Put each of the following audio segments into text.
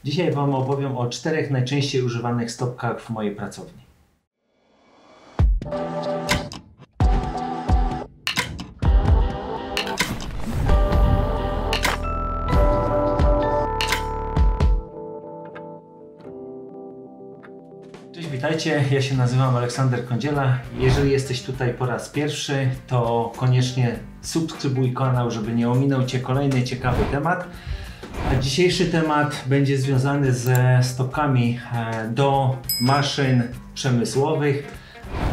Dzisiaj Wam opowiem o 4 najczęściej używanych stopkach w mojej pracowni. Cześć, witajcie, ja się nazywam Aleksander Kądziela. Jeżeli jesteś tutaj po raz pierwszy, to koniecznie subskrybuj kanał, żeby nie ominął Cię kolejny ciekawy temat. A dzisiejszy temat będzie związany ze stopkami do maszyn przemysłowych,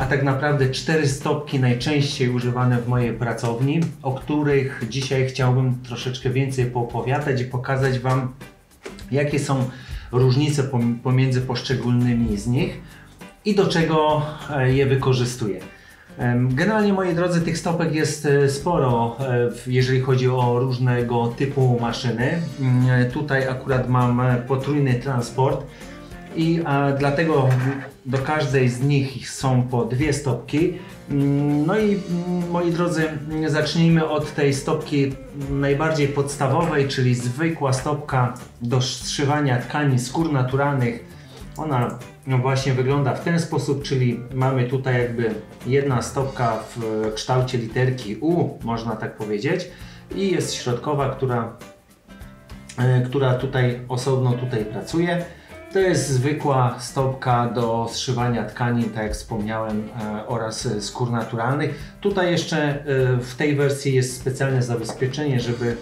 a tak naprawdę 4 stopki najczęściej używane w mojej pracowni, o których dzisiaj chciałbym troszeczkę więcej poopowiadać i pokazać Wam, jakie są różnice pomiędzy poszczególnymi z nich i do czego je wykorzystuję. Generalnie, moi drodzy, tych stopek jest sporo, jeżeli chodzi o różnego typu maszyny. Tutaj akurat mam potrójny transport i dlatego do każdej z nich są po 2 stopki. No i moi drodzy, zacznijmy od tej stopki najbardziej podstawowej, czyli zwykła stopka do zszywania tkanin skór naturalnych. Ona właśnie wygląda w ten sposób, czyli mamy tutaj jakby jedna stopka w kształcie literki U, można tak powiedzieć, i jest środkowa, która tutaj osobno pracuje. To jest zwykła stopka do zszywania tkanin, tak jak wspomniałem, oraz skór naturalnych. Tutaj jeszcze w tej wersji jest specjalne zabezpieczenie, żeby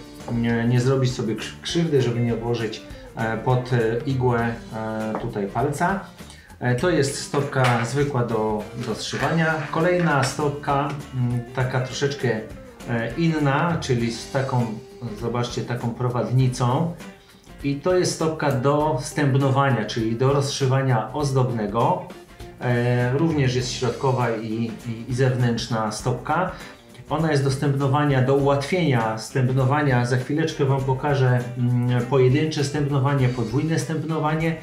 nie zrobić sobie krzywdy, żeby nie włożyć pod igłę tutaj palca. To jest stopka zwykła do zszywania. Kolejna stopka, taka troszeczkę inna, czyli z taką, zobaczcie, taką prowadnicą. I to jest stopka do stębnowania, czyli do rozszywania ozdobnego. Również jest środkowa i zewnętrzna stopka. Ona jest do stębnowania, do ułatwienia stębnowania. Za chwileczkę Wam pokażę pojedyncze stębnowanie, podwójne stębnowanie.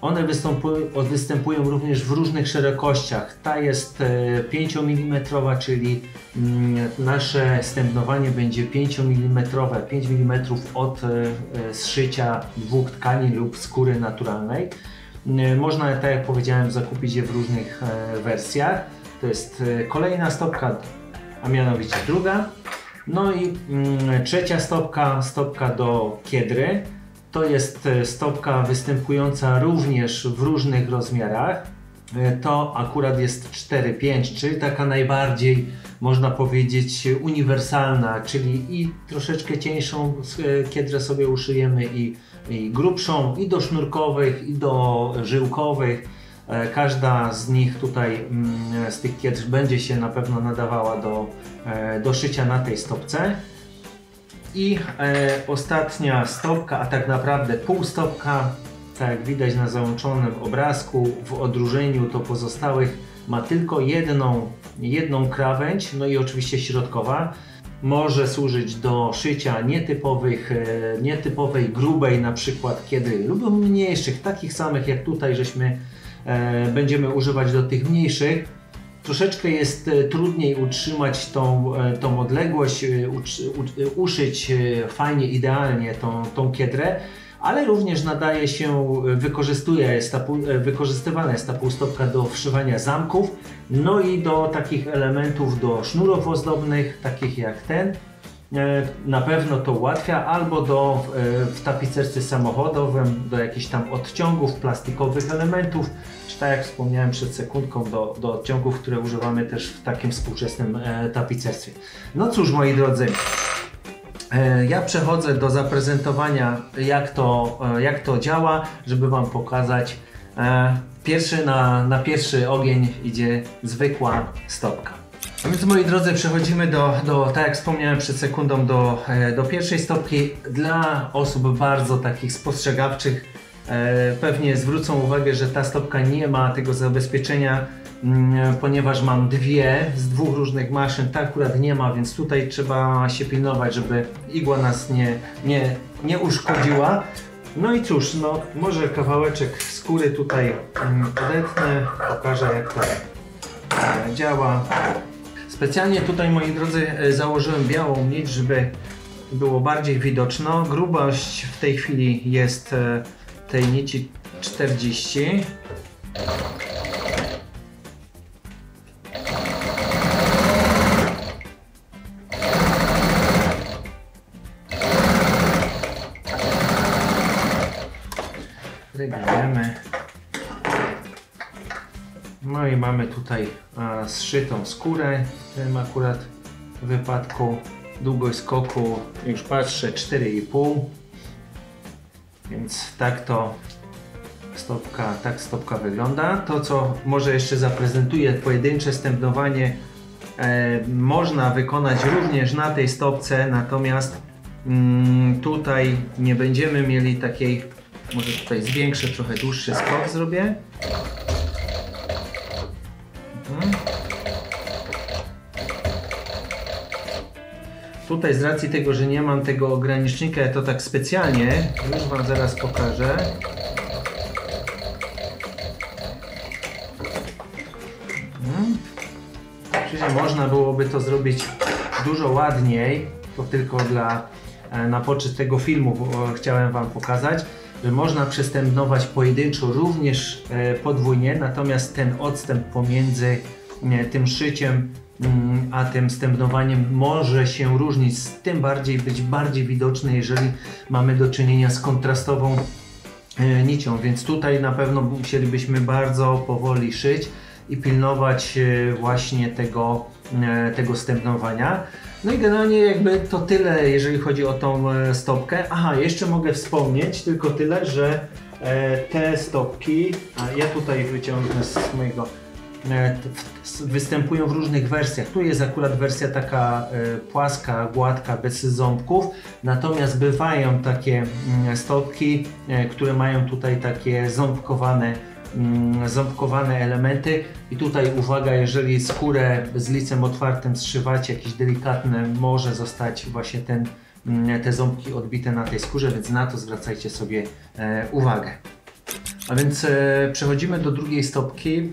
One występują również w różnych szerokościach. Ta jest 5 mm, czyli nasze stębnowanie będzie 5 mm, 5 mm od zszycia 2 tkanin lub skóry naturalnej. Można, tak jak powiedziałem, zakupić je w różnych wersjach. To jest kolejna stopka, a mianowicie druga. No i trzecia stopka do kiedry. To jest stopka występująca również w różnych rozmiarach. To akurat jest 4-5, czyli taka najbardziej, można powiedzieć, uniwersalna, czyli i troszeczkę cieńszą kiedrę sobie uszyjemy, i grubszą, i do sznurkowych, i do żyłkowych. Każda z nich tutaj, z tych kiedr, będzie się na pewno nadawała do szycia na tej stopce. I ostatnia stopka, a tak naprawdę półstopka, tak jak widać na załączonym obrazku, w odróżnieniu do pozostałych ma tylko jedną krawędź, no i oczywiście środkowa. Może służyć do szycia nietypowej, grubej na przykład kiedry lub mniejszych, takich samych jak tutaj żeśmy będziemy używać do tych mniejszych. Troszeczkę jest trudniej utrzymać tą odległość, uszyć fajnie, idealnie tą kiedrę, ale również nadaje się, wykorzystywana jest ta półstopka do wszywania zamków, no i do takich elementów, do sznurów ozdobnych, takich jak ten. Na pewno to ułatwia, albo w tapicerstwie samochodowym, do jakichś tam odciągów, plastikowych elementów, czy tak jak wspomniałem przed sekundką, do odciągów, które używamy też w takim współczesnym tapicerstwie. No cóż, moi drodzy, ja przechodzę do zaprezentowania, jak to działa, żeby Wam pokazać. Na pierwszy ogień idzie zwykła stopka. A więc, moi drodzy, przechodzimy tak jak wspomniałem przed sekundą, do pierwszej stopki. Dla osób bardzo takich spostrzegawczych pewnie zwrócą uwagę, że ta stopka nie ma tego zabezpieczenia, ponieważ mam z 2 różnych maszyn. Ta akurat nie ma, więc tutaj trzeba się pilnować, żeby igła nas nie uszkodziła. No i cóż, no może kawałeczek skóry tutaj odetnę, pokażę, jak to działa. Specjalnie tutaj, moi drodzy, założyłem białą nić, żeby było bardziej widoczno. Grubość w tej chwili jest tej nici 40. Regulujemy. No i mamy tutaj zszytą skórę. W tym akurat wypadku długość skoku, już patrzę, 4,5. Więc tak to stopka wygląda. To, co może jeszcze zaprezentuję, pojedyncze stępnowanie można wykonać również na tej stopce, natomiast tutaj nie będziemy mieli takiej, może tutaj zwiększę, trochę dłuższy skok zrobię. Tutaj z racji tego, że nie mam tego ogranicznika, ja to tak specjalnie, już Wam zaraz pokażę. Oczywiście można byłoby to zrobić dużo ładniej, to tylko na poczet tego filmu chciałem Wam pokazać, że można przestępnować pojedynczo również podwójnie, natomiast ten odstęp pomiędzy tym szyciem a tym stępnowaniem może się różnić, tym bardziej być bardziej widoczny, jeżeli mamy do czynienia z kontrastową nicią, więc tutaj na pewno musielibyśmy bardzo powoli szyć i pilnować właśnie tego stępnowania. No i generalnie jakby to tyle, jeżeli chodzi o tą stopkę. Aha, jeszcze mogę wspomnieć tylko tyle, że te stopki, a ja tutaj wyciągnę z mojego, występują w różnych wersjach. Tu jest akurat wersja taka płaska, gładka, bez ząbków, natomiast bywają takie stopki, które mają tutaj takie ząbkowane elementy i tutaj uwaga, jeżeli skórę z licem otwartym zszywacie jakieś delikatne, może zostać właśnie te ząbki odbite na tej skórze, więc na to zwracajcie sobie uwagę. A więc przechodzimy do drugiej stopki,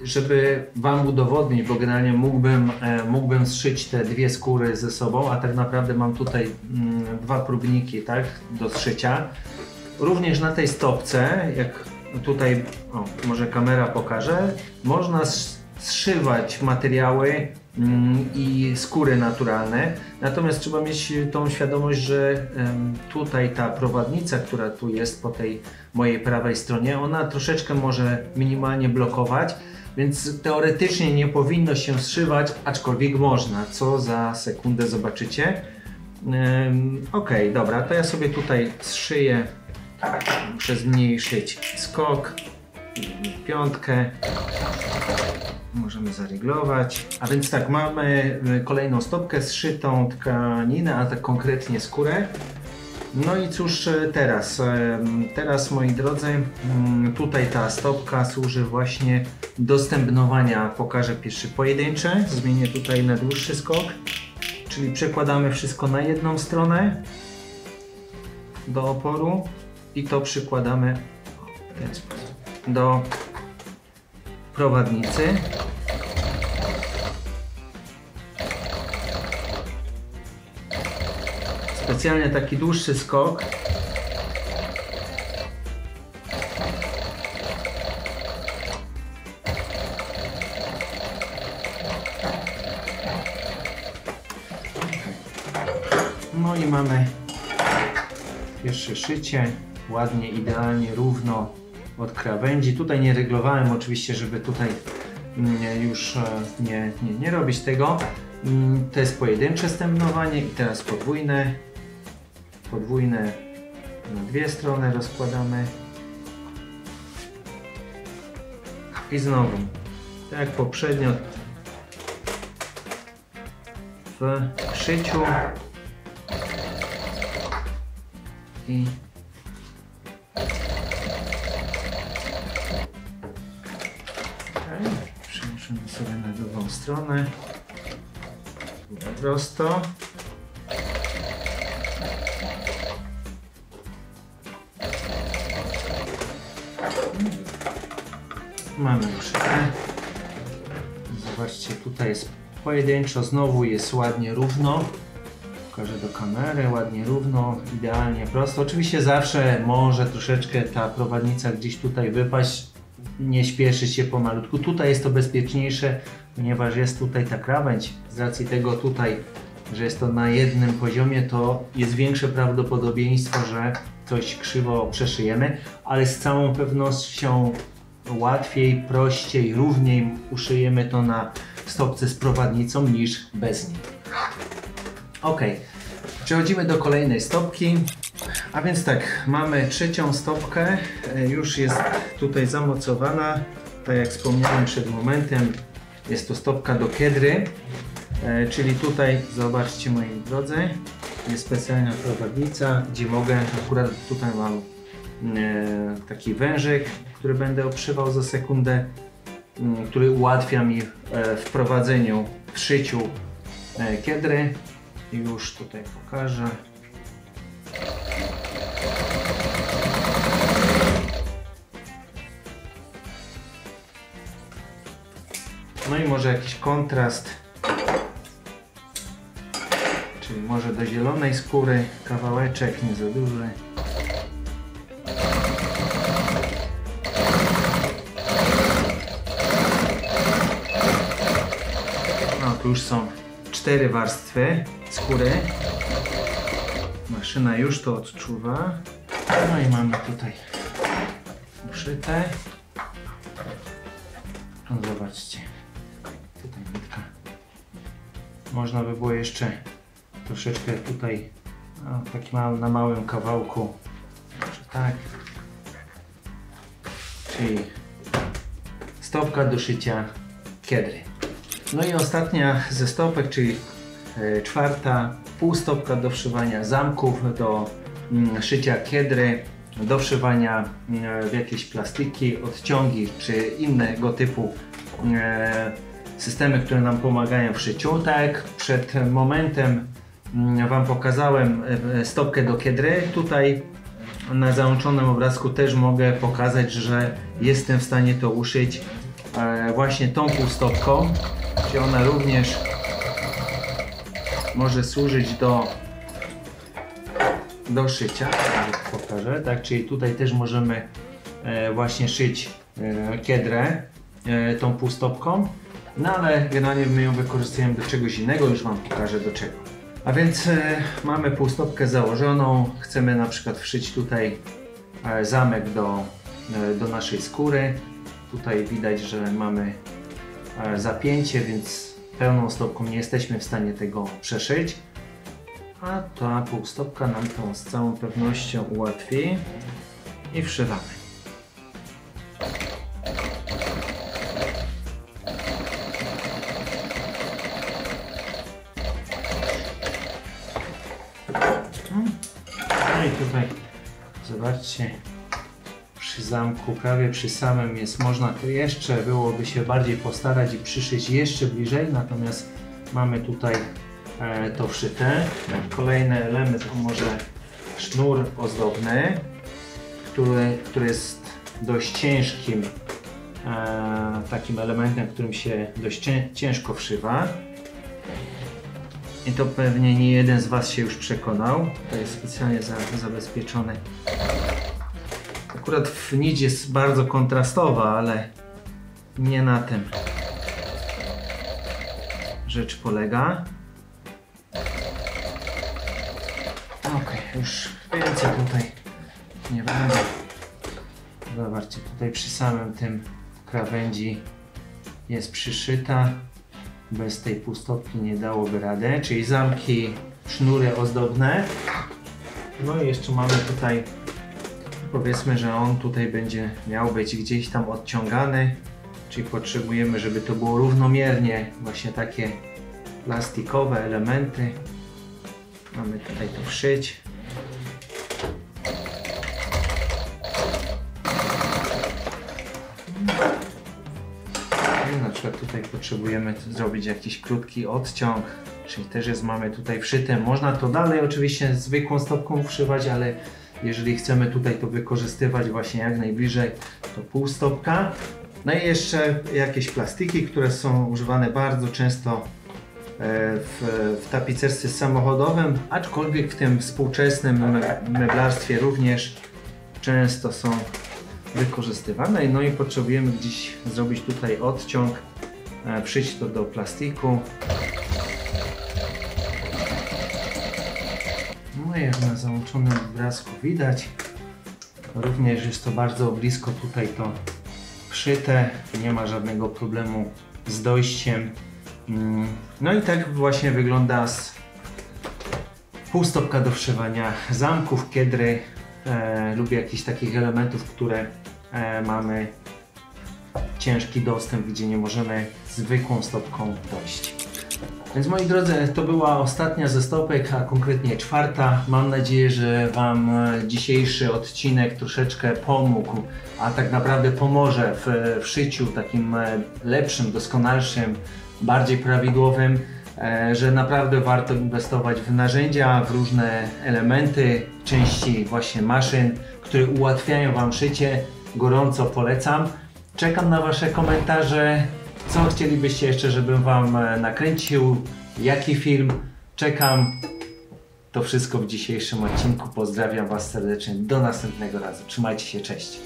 żeby Wam udowodnić, bo generalnie mógłbym zszyć te dwie skóry ze sobą, a tak naprawdę mam tutaj dwa próbniki, tak, do zszycia. Również na tej stopce, jak tutaj, może kamera pokaże, można zszywać materiały i skóry naturalne, natomiast trzeba mieć tą świadomość, że tutaj ta prowadnica, która tu jest po tej mojej prawej stronie, ona troszeczkę może minimalnie blokować, więc teoretycznie nie powinno się zszywać, aczkolwiek można, co za sekundę zobaczycie. Ok, dobra, to ja sobie tutaj zszyję, muszę zmniejszyć skok, piątkę. Możemy zaryglować. A więc tak, mamy kolejną stopkę, zszytą tkaninę, a tak konkretnie skórę. No i cóż teraz? Teraz, moi drodzy, tutaj ta stopka służy właśnie do stępnowania. Pokażę pierwszy pojedyncze. Zmienię tutaj na dłuższy skok. Czyli przekładamy wszystko na jedną stronę do oporu i to przykładamy w ten sposób do prowadnicy. Specjalnie taki dłuższy skok. No i mamy pierwsze szycie, ładnie, idealnie, równo od krawędzi. Tutaj nie reglowałem oczywiście, żeby tutaj już nie robić tego. To jest pojedyncze stępnowanie i teraz podwójne na dwie strony rozkładamy i znowu, tak jak poprzednio w szyciu i przełączymy sobie na drugą stronę prosto. Mamy szyte. Zobaczcie, tutaj jest pojedynczo, znowu jest ładnie równo. pokażę do kamery, ładnie równo, idealnie prosto. Oczywiście zawsze może troszeczkę ta prowadnica gdzieś tutaj wypaść, nie śpieszyć się pomalutku. Tutaj jest to bezpieczniejsze, ponieważ jest tutaj ta krawędź. Z racji tego tutaj, że jest to na jednym poziomie, to jest większe prawdopodobieństwo, że coś krzywo przeszyjemy, ale z całą pewnością łatwiej, prościej, równiej uszyjemy to na stopce z prowadnicą niż bez niej. Ok, przechodzimy do kolejnej stopki. A więc tak, mamy trzecią stopkę, już jest tutaj zamocowana. Tak jak wspomniałem przed momentem, jest to stopka do Kedry, czyli tutaj zobaczcie, moi drodzy, jest specjalna prowadnica, gdzie mogę, akurat tutaj mam taki wężyk, który będę obszywał za sekundę, który ułatwia mi w prowadzeniu, w szyciu Kedry. I już tutaj pokażę. No i może jakiś kontrast, czyli może do zielonej skóry kawałeczek, nie za duży. No tu już są 4 warstwy skóry. Maszyna już to odczuwa. No i mamy tutaj uszyte. No zobaczcie. Tutaj nitka. Można by było jeszcze troszeczkę tutaj, no, taki na małym kawałku. Może tak. Czyli stopka do szycia Kedry. No i ostatnia ze stopek, czyli czwarta, półstopka do wszywania zamków, do szycia Kedry, do wszywania w jakieś plastiki, odciągi czy innego typu systemy, które nam pomagają w szyciu. Tak jak przed momentem Wam pokazałem stopkę do Kedry, tutaj na załączonym obrazku też mogę pokazać, że jestem w stanie to uszyć właśnie tą półstopką, czyli ona również może służyć do szycia, pokażę, tak, czyli tutaj też możemy właśnie szyć Kedrę tą półstopką, no ale generalnie my ją wykorzystujemy do czegoś innego, już Wam pokażę do czego. A więc mamy półstopkę założoną, chcemy na przykład wszyć tutaj zamek do naszej skóry. Tutaj widać, że mamy zapięcie, więc pełną stopką nie jesteśmy w stanie tego przeszyć, a ta półstopka nam to z całą pewnością ułatwi i wszywamy. No i tutaj zobaczcie, przy zamku, prawie przy samym jest, można to jeszcze byłoby się bardziej postarać i przyszyć jeszcze bliżej, natomiast mamy tutaj to wszyte. Kolejny element to może sznur ozdobny, który jest dość ciężkim takim elementem, którym się dość ciężko wszywa. I to pewnie nie jeden z Was się już przekonał. To jest specjalnie zabezpieczony. Akurat nić jest bardzo kontrastowa, ale nie na tym rzecz polega. Ok, już więcej tutaj nie będę. Zobaczcie, tutaj przy samym tym krawędzi jest przyszyta. Bez tej półstopki nie dałoby rady, czyli zamki, sznury ozdobne. No i jeszcze mamy tutaj, powiedzmy, że on tutaj będzie miał być gdzieś tam odciągany, czyli potrzebujemy, żeby to było równomiernie, właśnie takie plastikowe elementy. Mamy tutaj to wszyć. Na przykład tutaj potrzebujemy zrobić jakiś krótki odciąg, czyli też mamy tutaj wszyte. Można to dalej oczywiście zwykłą stopką wszywać, ale jeżeli chcemy tutaj to wykorzystywać właśnie jak najbliżej, to półstopka. No i jeszcze jakieś plastiki, które są używane bardzo często w tapicerstwie samochodowym, aczkolwiek w tym współczesnym meblarstwie również często są wykorzystywane. No i potrzebujemy gdzieś zrobić tutaj odciąg, przyć to do plastiku. No jak na załączonym obrazku widać, również jest to bardzo blisko tutaj to wszyte, nie ma żadnego problemu z dojściem. No i tak właśnie wygląda półstopka do wszywania zamków, kiedry lub jakichś takich elementów, które mamy ciężki dostęp, gdzie nie możemy zwykłą stopką dojść. Więc moi drodzy, to była ostatnia ze stopek, a konkretnie czwarta. Mam nadzieję, że Wam dzisiejszy odcinek troszeczkę pomógł, a tak naprawdę pomoże w szyciu takim lepszym, doskonalszym, bardziej prawidłowym, że naprawdę warto inwestować w narzędzia, w różne elementy, części właśnie maszyn, które ułatwiają Wam szycie. Gorąco polecam. Czekam na Wasze komentarze. Co chcielibyście jeszcze, żebym Wam nakręcił? Jaki film? Czekam. To wszystko w dzisiejszym odcinku. Pozdrawiam Was serdecznie. Do następnego razu. Trzymajcie się. Cześć.